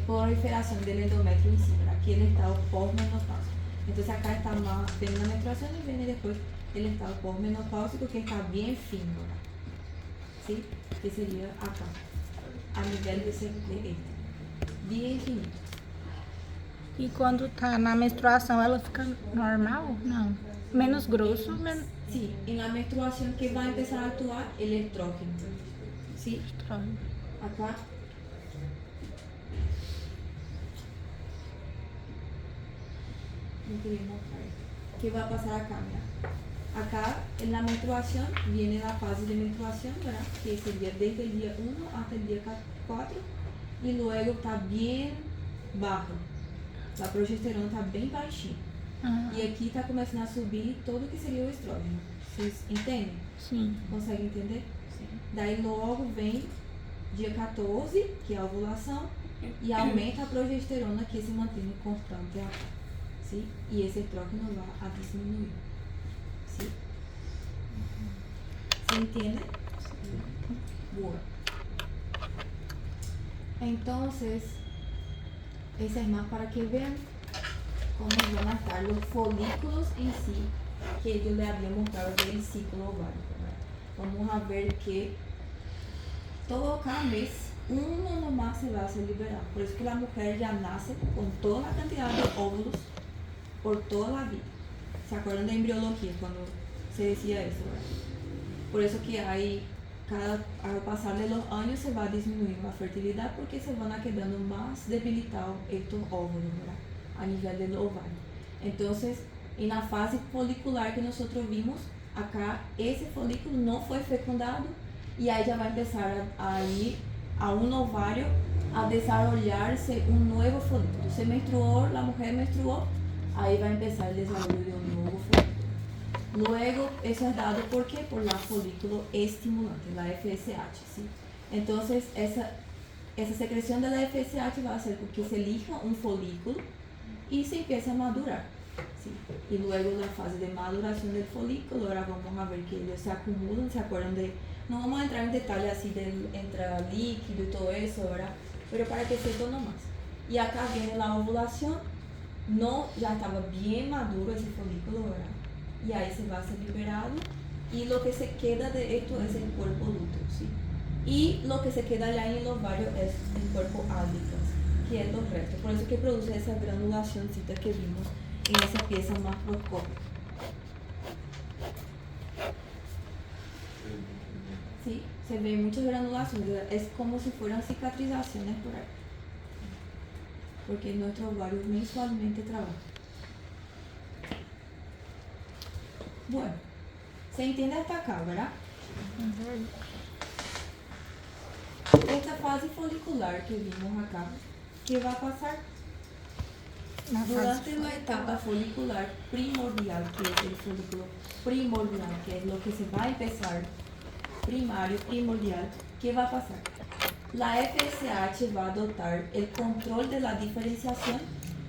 proliferación del endometrio en sí, ¿verdad? Aquí el estado posmenopáusico. Entonces acá está más, viene la menstruación y viene después el estado posmenopáusico que está bien fino, ¿verdad? ¿Sí? Que sería acá, a nivel de este, bien finito. E quando tá na menstruação, ela fica normal? Não. Menos grosso? Sí, en la menstruación que va a empezar a actuar el estrógeno. ¿Sí? Estrógeno. Acá. No quería mostrar. ¿Qué va a pasar acá? Mira. Acá en la menstruación viene la fase de menstruación, ¿verdad? Que sería desde el día 1 hasta el día 4 y luego está bien bajo. La progesterona está bem baixinha. E aqui está começando a subir todo que seria o estrógeno. Vocês entendem? Sim. Conseguem entender? Sim. Daí logo vem dia 14, que é a ovulação, e aumenta a progesterona que se mantém constante aqui. Sim? E esse estrógeno vai a diminuir. Sim? ¿Se entiende? Boa. Entonces, ese es más para que vean cómo van a estar los folículos en sí, que yo le había mostrado del ciclo ovárico, ¿verdad? Vamos a ver que cada mes uno nomás se va a ser liberado. Por eso que la mujer ya nace con toda la cantidad de óvulos por toda la vida. ¿Se acuerdan de embriología cuando se decía eso, ¿verdad? Por eso que hay al pasar de los años se va disminuyendo la fertilidad porque se van a quedando más debilitados estos óvulos, ¿verdad? A nivel del ovario. Entonces, en la fase folicular que nosotros vimos, acá ese folículo no fue fecundado y ahí ya va a empezar a ir a un ovario a desarrollarse un nuevo folículo. Se menstruó, la mujer menstruó, ahí va a empezar el desarrollo de un nuevo folículo. Luego, eso es dado ¿por qué? Por la folículo estimulante, la FSH, ¿sí? Entonces, esa secreción de la FSH va a hacer que se elija un folículo y se empiece a madurar, ¿sí? Y luego la fase de maduración del folículo, ahora vamos a ver que ellos se acumulan, ¿se acuerdan de? No vamos a entrar en detalle así entre líquido y todo eso, ¿verdad? Pero para que sepan nomás. Y acá viene la ovulación, ya estaba bien maduro ese folículo, ¿verdad? Y ahí se va a ser liberado y lo que se queda de esto es el cuerpo lúteo, ¿sí? Y lo que se queda allá en el ovario es el cuerpo albicans, que es los restos. Por eso que produce esa granulacióncita que vimos en esa pieza macroscópica. ¿Sí? Se ven muchas granulaciones, es como si fueran cicatrizaciones por ahí. Porque nuestro ovario mensualmente trabaja. Bueno, se entiende hasta acá, ¿verdad? fase folicular que vimos acá, ¿qué va a pasar? Na fase Durante la etapa folicular primordial, que es el folículo primordial, que es lo que se va a empezar, primario, primordial, ¿qué va a pasar? La FSH va a adoptar el control de la diferenciación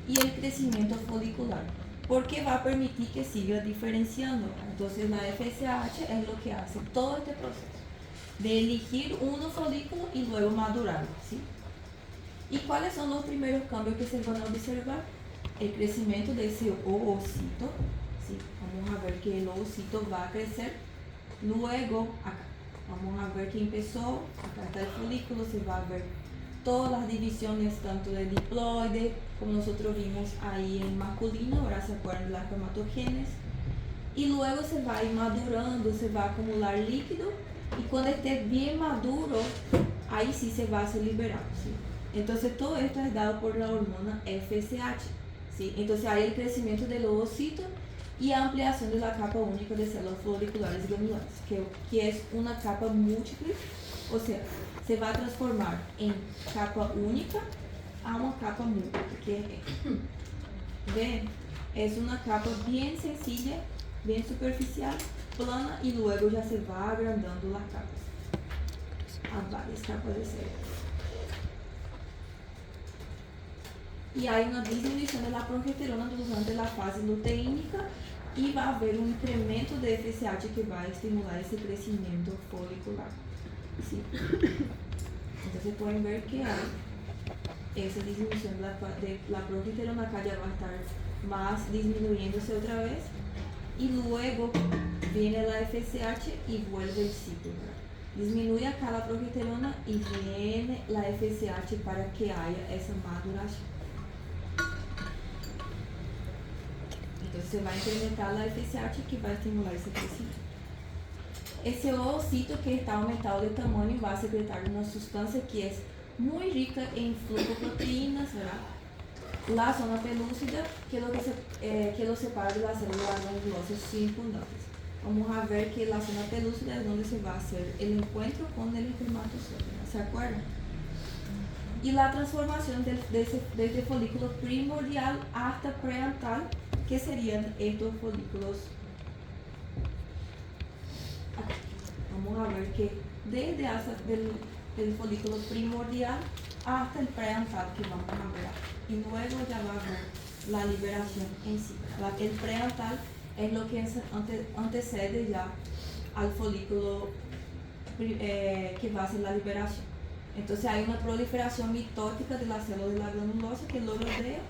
y el crecimiento folicular, porque va a permitir que siga diferenciando. Entonces la FSH es lo que hace todo este proceso de elegir un folículo y luego madurarlo, ¿sí? ¿Y cuáles son los primeros cambios que se van a observar? El crecimiento de ese ovocito, ¿sí? Vamos a ver que el ovocito va a crecer. Luego, acá, vamos a ver que empezó, acá está el folículo, se va a ver todas las divisiones, tanto del diploide, como nosotros vimos ahí en masculino, ahora se acuerdan de las cromatogénesis. Y luego se va a ir madurando, se va a acumular líquido, y cuando esté bien maduro, ahí sí se va a ser liberado, ¿sí? Entonces todo esto es dado por la hormona FSH, ¿sí? Entonces hay el crecimiento del ovocito y ampliación de la capa única de células foliculares glandulares, que es una capa múltiple, o sea, se va a transformar en capa única a una capa múltiple, que ¿ven? Es una capa bien sencilla, bien superficial, plana, y luego ya se va agrandando las capas a varias capas de células. Y hay una disminución de la progesterona durante la fase luteínica y va a haber un incremento de FSH que va a estimular ese crecimiento folicular, ¿sí? Entonces pueden ver que hay esa disminución de la progesterona, acá ya va a estar más disminuyéndose otra vez, y luego viene la FSH y vuelve el ciclo, ¿verdad? Disminuye acá la progesterona y viene la FSH para que haya esa maduración. Entonces se va a incrementar la FSH que va a estimular ese crecimiento. Ese ovocito que está aumentado de tamaño va a secretar una sustancia que es muy rica en flujoproteínas, ¿verdad? La zona pelúcida, que lo separa de las células glandulosas circundantes. Vamos a ver que la zona pelúcida es donde se va a hacer el encuentro con el espermatozoide, ¿se acuerdan? Y la transformación desde folículo primordial hasta preantal, que serían estos folículos aquí. Vamos a ver que desde del folículo primordial hasta el preantal, que vamos a ver aquí. Y luego ya va a ver la liberación en sí. El preantal es lo que antecede ya al folículo que va a ser la liberación. Entonces hay una proliferación mitótica de las células de la granulosa que lo rodea,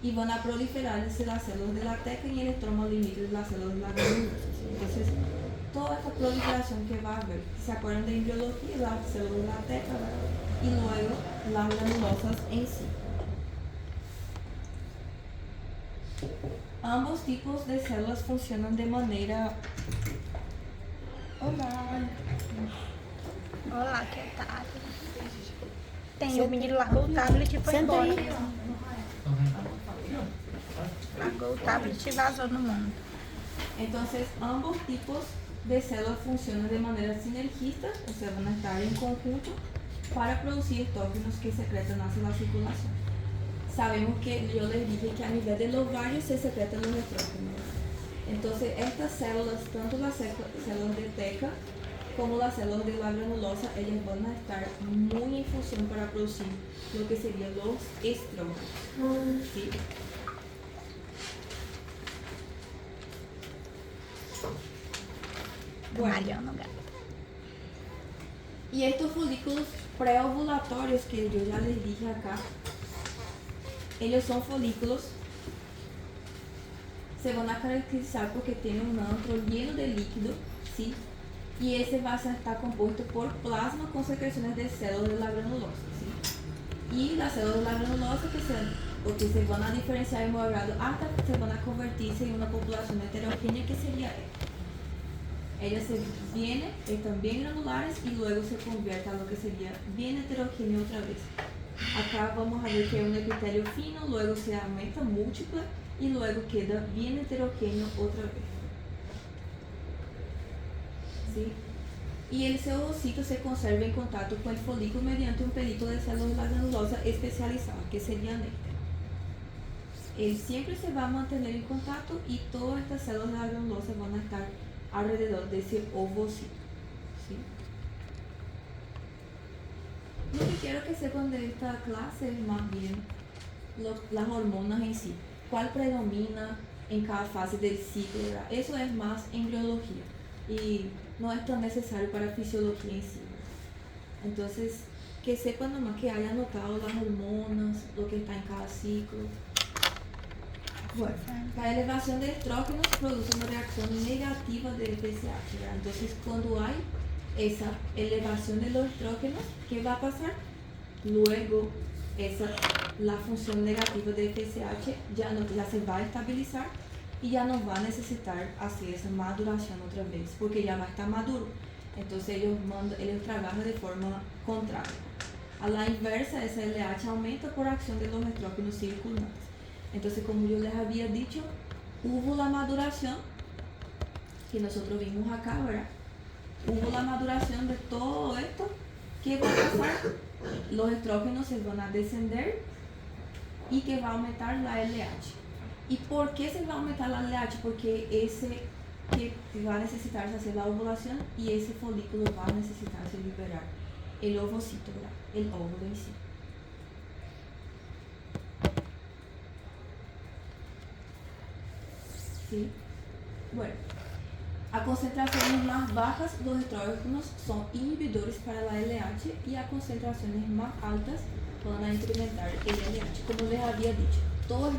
y van a proliferarse las células de la teca y el estromo limítrofe de las células de la granulosa. Entonces, toda esta proliferación que va a haber, ¿se acuerdan de embriología? Las células de la teca, ¿verdad? Y luego las granulosas en sí. Ambos tipos de células funcionan de manera... Olá, que tal? Tem, o menino largou o tablet e foi embora. Largou o tablet y vazó no mundo. Entonces, ambos tipos de células funcionan de manera sinergista, o sea, van a estar en conjunto para producir estógenos que secretan hacia la circulación. Sabemos que yo les dije que a nivel del ovario se secretan los estrógenos. Entonces, estas células, tanto las células de teca como las células de la granulosa, ellas van a estar muy en función para producir lo que serían los estrógenos, ¿sí? Malhando, gato. Y estos folículos preovulatorios que yo ya les dije acá, ellos son folículos, se van a caracterizar porque tienen un antro lleno de líquido, ¿sí? Y ese va a estar compuesto por plasma con secreciones de células de la granulosa, ¿sí? Y las células de la granulosa porque se van a diferenciar en modo grado hasta que se van a convertirse en una población heterogénea que sería esta. Ellas están bien granulares y luego se convierten a lo que sería bien heterogéneo otra vez. Acá vamos a ver que es un epitelio fino, luego se aumenta múltipla y luego queda bien heterogéneo otra vez. ¿Sí? y ese ovocito se conserva en contacto con el folículo mediante un pelito de célula granulosa especializada, que sería néctar. Él siempre se va a mantener en contacto y todas estas células granulosas van a estar alrededor de ese ovocito, ¿sí? Lo que quiero que sepan de esta clase es más bien las hormonas en sí. ¿Cuál predomina en cada fase del ciclo? ¿Verdad? Eso es más embriología y no es tan necesario para fisiología en sí. Entonces, que sepan nomás que haya anotado las hormonas, lo que está en cada ciclo. Bueno, la elevación de estrógenos produce una reacción negativa de FSH, ¿verdad? Entonces, cuando hay esa elevación de los estrógenos, ¿qué va a pasar? Luego, la función negativa de FSH ya se va a estabilizar y ya no va a necesitar hacer esa maduración otra vez, porque ya va a estar maduro. Entonces, ellos trabajan de forma contraria. A la inversa, esa LH aumenta por acción de los estrógenos circulantes. Entonces, como yo les había dicho, hubo la maduración, que nosotros vimos acá, ¿verdad? Hubo la maduración de todo esto. ¿Qué va a pasar? Los estrógenos se van a descender y que va a aumentar la LH. ¿Y por qué se va a aumentar la LH? Porque ese que va a necesitarse hacer la ovulación y ese folículo va a necesitarse liberar el ovocito, ¿verdad? El óvulo en sí. ¿Sí? Bueno, a concentraciones más bajas los estrógenos son inhibidores para la LH y a concentraciones más altas van a incrementar el LH. Como les había dicho, todo es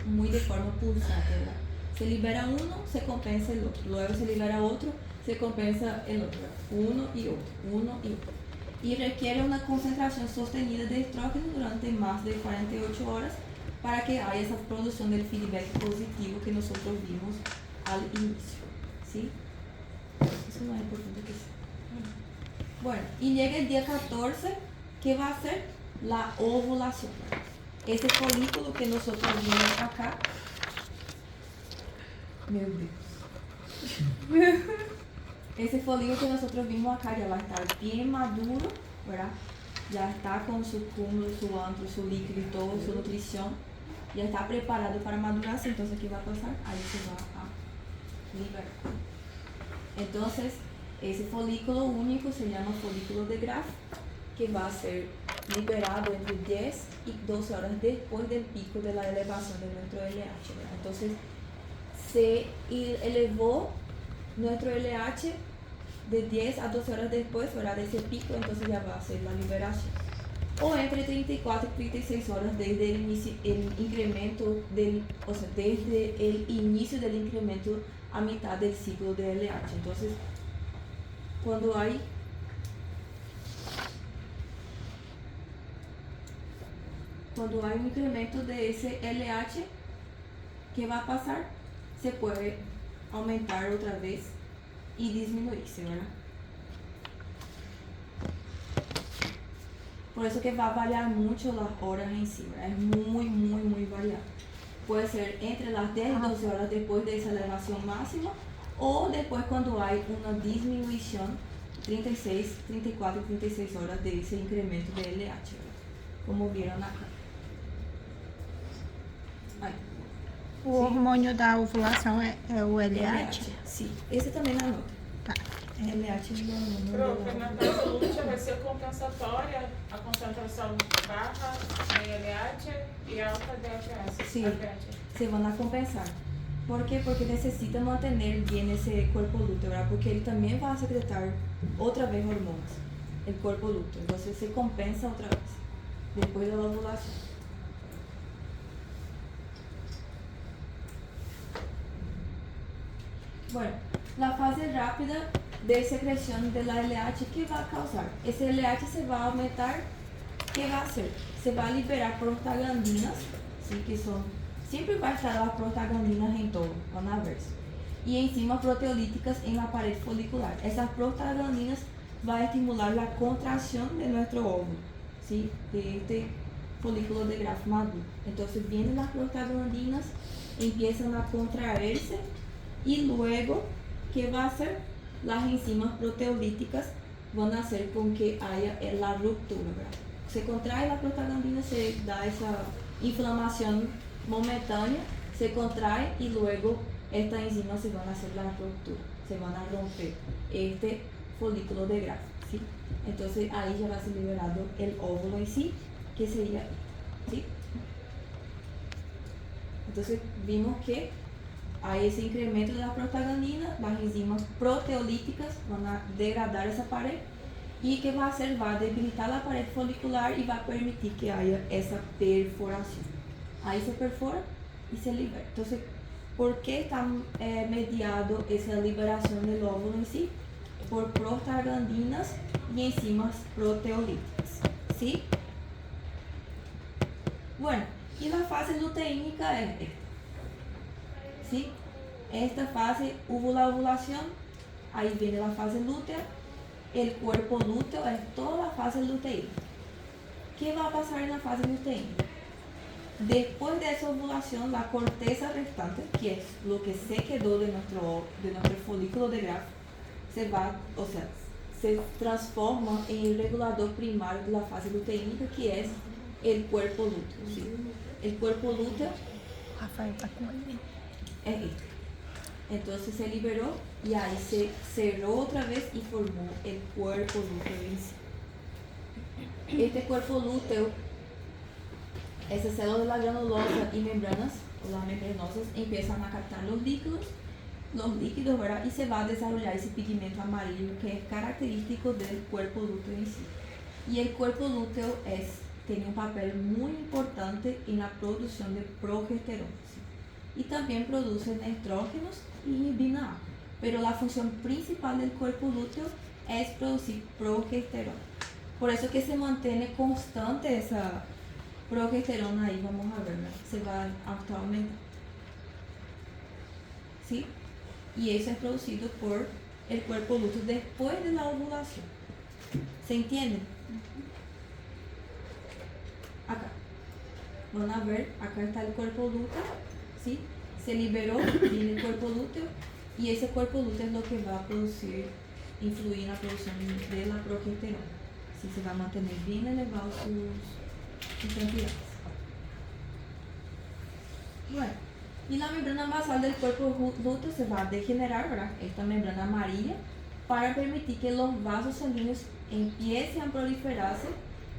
muy de forma pulsante, ¿verdad? Se libera uno, se compensa el otro, luego se libera otro, se compensa el otro, uno y otro. Y requiere una concentración sostenida de estrógeno durante más de 48 horas para que haya esa producción del feedback positivo que nosotros vimos al inicio, ¿sí? Eso no es importante que sea. Bueno, y llega el día 14, ¿qué va a hacer? La ovulación. Ese folículo que nosotros vimos acá, meu Deus. Ese folículo que nosotros vimos acá ya va a estar bien maduro, ¿verdad? Ya está con su cúmulo, su antro, su líquido y todo, su nutrición. Ya está preparado para madurarse, entonces ¿qué va a pasar? Ahí se va a liberar. Entonces, ese folículo único se llama folículo de Graf, que va a ser liberado entre 10 y 12 horas después del pico de la elevación de nuestro LH, ¿verdad? Entonces, se elevó nuestro LH de 10 a 12 horas después, ¿verdad? De ese pico, entonces ya va a ser la liberación. O entre 34 y 36 horas desde el incremento desde el inicio del incremento a mitad del ciclo de LH. Entonces, cuando hay un incremento de ese LH, ¿qué va a pasar? Se puede aumentar otra vez y disminuirse, ¿verdad? Por eso que va a variar mucho las horas en sí, ¿verdad? Es muy variado. Puede ser entre las 10 y 12 horas después de esa elevación máxima o después cuando hay una disminución 36, 34 y 36 horas de ese incremento de LH, ¿verdad? Como vieron acá. Aí. O hormônio da ovulação é o LH? Sim, esse também na nota. Tá. LH não. Prof, na taxa útil vai ser compensatória a concentração baixa de LH e alta de FS. Sim, se vão a compensar. ¿Por qué? Porque necesita mantener bien ese cuerpo lúteo, ¿verdad? Porque él también va a secretar otra vez hormonas, el cuerpo lúteo. Entonces se compensa otra vez, después de la ovulación. Bueno, la fase rápida de secreción de la LH, ¿qué va a causar? Ese LH se va a aumentar, ¿qué va a hacer? Se va a liberar prostaglandinas, ¿sí? Que siempre va a estar las prostaglandinas en todo, van a verse. Y enzimas proteolíticas en la pared folicular. Esas prostaglandinas van a estimular la contracción de nuestro óvulo, ¿sí? De este folículo de Graf maduro. Entonces vienen las prostaglandinas, empiezan a contraerse y luego, ¿qué va a hacer? las enzimas proteolíticas van a hacer con que haya la ruptura, ¿verdad? Se contrae la prostaglandina, se da esa inflamación momentánea, se contrae y luego estas enzimas se van a hacer la ruptura, se van a romper este folículo de Graf, ¿sí? Entonces ahí ya va a ser liberado el óvulo en sí, que sería, ¿sí? Entonces vimos que hay ese incremento de la prostaglandina, las enzimas proteolíticas van a degradar esa pared y ¿qué va a hacer? Va a debilitar la pared folicular y va a permitir que haya esa perforación. Ahí se perfora y se libera. Entonces, ¿por qué está mediado esa liberación del óvulo en sí? Por prostaglandinas y enzimas proteolíticas, ¿sí? Bueno, y la fase luteínica es esta, ¿sí? Esta fase hubo la ovulación, ahí viene la fase lútea, el cuerpo lúteo es toda la fase luteína. ¿Qué va a pasar en la fase luteína? Después de esa ovulación, la corteza restante, que es lo que se quedó de nuestro folículo de Graf, se transforma en el regulador primario de la fase luteínica, que es el cuerpo lúteo, ¿sí? El cuerpo lúteo Rafael está com ele. es este. Entonces se liberó y ahí se cerró otra vez y formó el cuerpo lúteo en sí. Este cuerpo lúteo, esas células de la granulosa y membranas, o las membranosas, empiezan a captar los líquidos, ¿verdad? Y se va a desarrollar ese pigmento amarillo que es característico del cuerpo lúteo en sí. Y el cuerpo lúteo tiene un papel muy importante en la producción de progesterona, ¿sí? Y también producen estrógenos y BNA, pero la función principal del cuerpo lúteo es producir progesterona. Por eso que se mantiene constante esa progesterona ahí, vamos a ver, ¿no? Se va a aumentar, ¿sí? Y eso es producido por el cuerpo lúteo después de la ovulación. ¿Se entiende? Acá. Van a ver, acá está el cuerpo lúteo, ¿sí? Se liberó, viene el cuerpo lúteo y ese cuerpo lúteo es lo que va a influir en la producción de la progesterona. ¿Sí? Se va a mantener bien elevados sus cantidades. Bueno, y la membrana basal del cuerpo lúteo se va a degenerar, ¿verdad? Esta membrana amarilla, para permitir que los vasos sanguíneos empiecen a proliferarse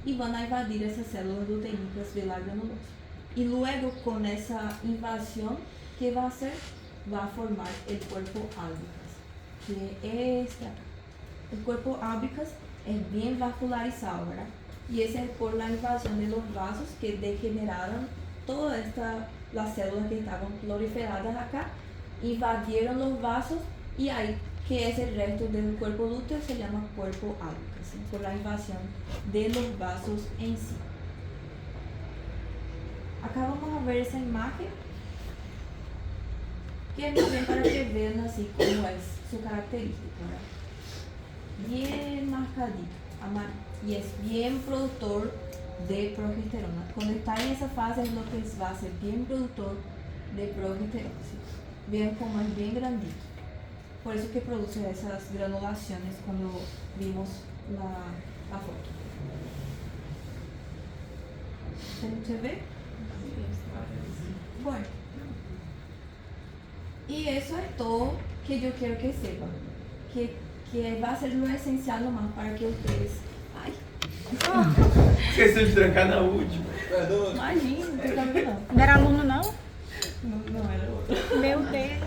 y van a invadir esas células luteínicas de la granulosa. Y luego, con esa invasión, ¿qué va a hacer? Va a formar el cuerpo albicans, que es este acá. El cuerpo albicans es bien vascularizado, ¿verdad? Y ese es por la invasión de los vasos que degeneraron todas las células que estaban proliferadas acá, invadieron los vasos y ahí, que es el resto del cuerpo lúteo, se llama cuerpo albicans, ¿sí? Por la invasión de los vasos en sí. Acá vamos a ver esa imagen, que es muy bien para que vean así cómo es su característica, ¿verdad? Bien marcadito, amarillo, y es bien productor de progesterona. Cuando está en esa fase es lo que va a ser bien productor de progesterona, ¿sí? Vean cómo es bien grandito. Por eso que produce esas granulaciones cuando vimos la foto. ¿Se ve? Bueno, y eso es todo que yo quiero que sepan, que va a ser lo esencial nomás para que ustedes... Ai! Esqueceu de trancar na última. Imagina, não tem cabelo não. Não era aluno, não? Não era outro. Meu Deus.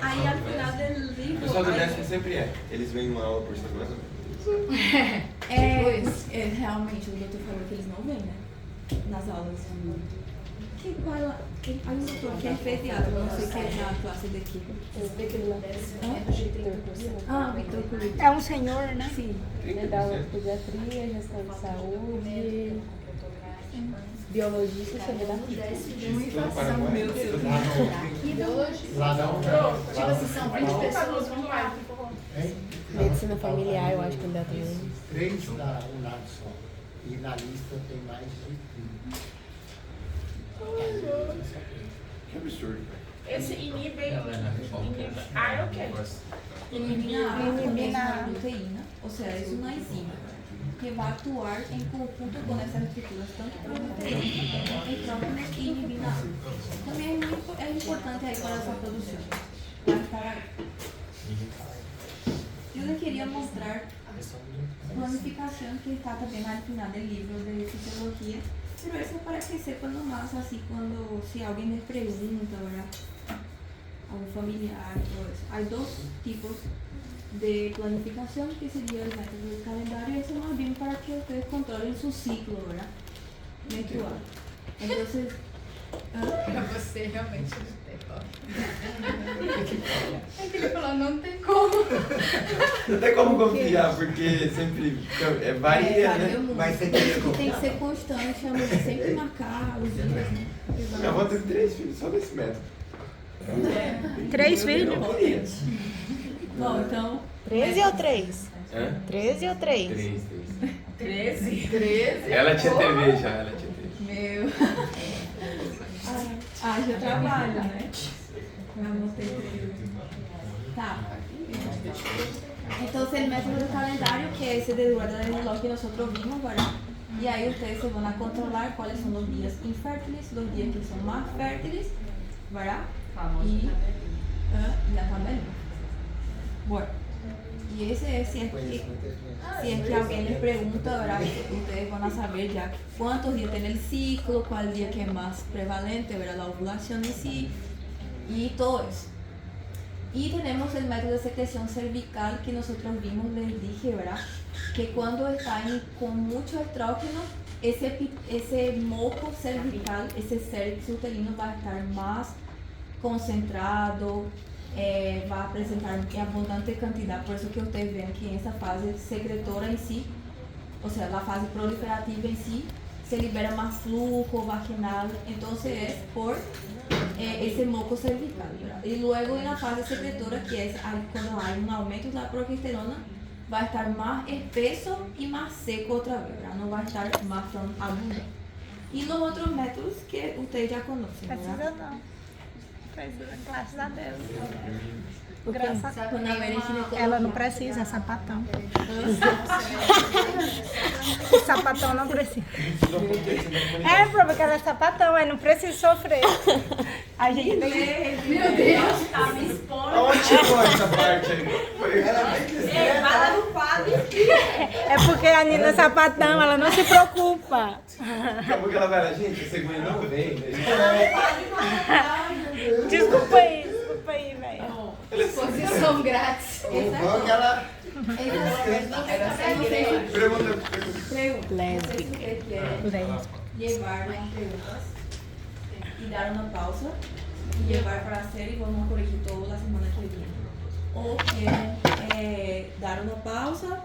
Aí ao final do O livro... pessoal do aí- décimo sempre é. Eles vêm uma aula por semana. Realmente, o doutor falou que eles não vêm, né? Nas aulas. Que qual ela... Aí o doutor que é pediatra, não sei quem é na classe daqui. Ah, Vitor Curitiba. É um senhor, né? Sim. Ele dá aula de pediatria, gestão de saúde, biologista e sobre Tudo para agora. Meu Deus. Lá não. Tipo assim, são 20 pessoas, vamos lá. medicina familiar, eu acho que ele dá também. 3 da UNAD só. E na lista tem mais de 20. Que absurdo, velho. Esse inibe. Ah, é o quê? Elimina A também Elimina es A. una proteína, o sea, es una enzima que va a actuar en conjunto con esas estructuras, tanto proteínas, entrógenos y elimina A. También es importante ahí para esa producción. Va a estar ahí. Yo les quería mostrar planificación que está también al final del libro de fisiología, pero eso es para que sepan nomás así cuando, si alguien les pregunta, ¿verdad? A un familiar y todo eso. Hay dos tipos de planificación que sería el método del calendario, eso más bien para que ustedes controlen su ciclo, ¿verdad? Menstrual. Entonces, Você realmente não tem como. É que ele falou, não tem como. Não tem como confiar, porque sempre varia, varia né? muito. Mas você tem que ser constante, a mulher sempre marcar os dias, né? Minha avó teve 3 filhos, só desse método. 3 filhos? Bom, então, 13 ou 3? Hã? 13 ou 3? 3. 13? Ela tinha TV já, ela tinha TV. Meu. haja trabalho, né? Para você ter... Tá. Entonces el método del calendario, que es ese de guarda del reloj que nosotros vimos, ¿verdad? Y ahí ustedes se van a controlar cuáles son los días infértiles, los días que son más fértiles, ¿verdad? Y la tabela. Bueno, y ese es si es que alguien les pregunta, ¿verdad? Ustedes van a saber ya cuántos días tiene el ciclo, cuál día que es más prevalente, ¿verdad? La ovulación en sí y todo eso. Y tenemos el método de secreción cervical que nosotros vimos, les dije, ¿verdad? Que cuando están con mucho estrógeno, ese moco cervical, ese cervix uterino va a estar más concentrado, va a presentar en abundante cantidad, por eso que ustedes ven que en esa fase secretora en sí, o sea, la fase proliferativa en sí, se libera más flujo vaginal, entonces es por ese moco cervical, ¿verdad? Y luego en la fase secretora, que es cuando hay un aumento de la progesterona, va a estar más espeso y más seco otra vez, ¿verdad? No va a estar más tan abundante. Y los otros métodos que ustedes ya conocen, Precisa ¿verdad? não. Precisa, graças a Deus. Porque Graças a quando a Mary ginecologia... Ela não precisa, é sapatão. O sapatão não precisa. É, porque ela é sapatão, aí não precisa sofrer. A gente tem que... Meu Deus. Tá me expondo. Aonde chegou essa parte aí? Ela é bem discreta. Fala no quadro. É porque a Nina é sapatão, ela não se preocupa. Daqui a pouco ela vai lá, gente, a segunda não vem, né? Desculpa aí, velho. Exposição grátis. O bom que ela Era sério. Pergunta. Lésbica. Llevar las preguntas y dar una pausa y llevar para hacer y vamos a corregir todo la semana que viene. O quieren dar una pausa,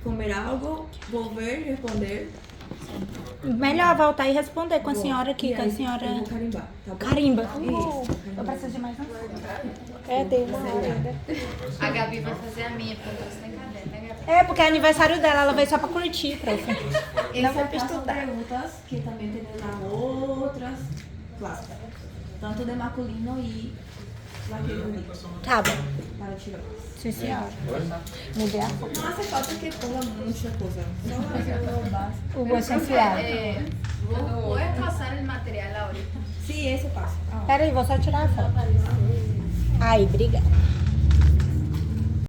comer algo, volver, responder. Melhor voltar e responder com a senhora aqui, E com a aí, senhora... eu vou carimbar, tá bom? Carimba. Isso. Eu preciso de mais um. É, tem uma hora ainda. A Gabi vai fazer a minha, porque eu trouxe na caderno, né, Gabi? É, porque é aniversário dela, ela veio só pra curtir, prof. Esse Não vai acá son estudar. preguntas que también tienen las otras clases, tanto de masculino y la que yo digo, Tá bom. para tirar. Sim, senhora. Me dê a foto. No hace falta que ponga mucha cosa, solo lo básico. O essencial. Vou passar o material ahorita. Sí, ese paso. Pera aí, vou só tirar a foto. Aí, obrigada.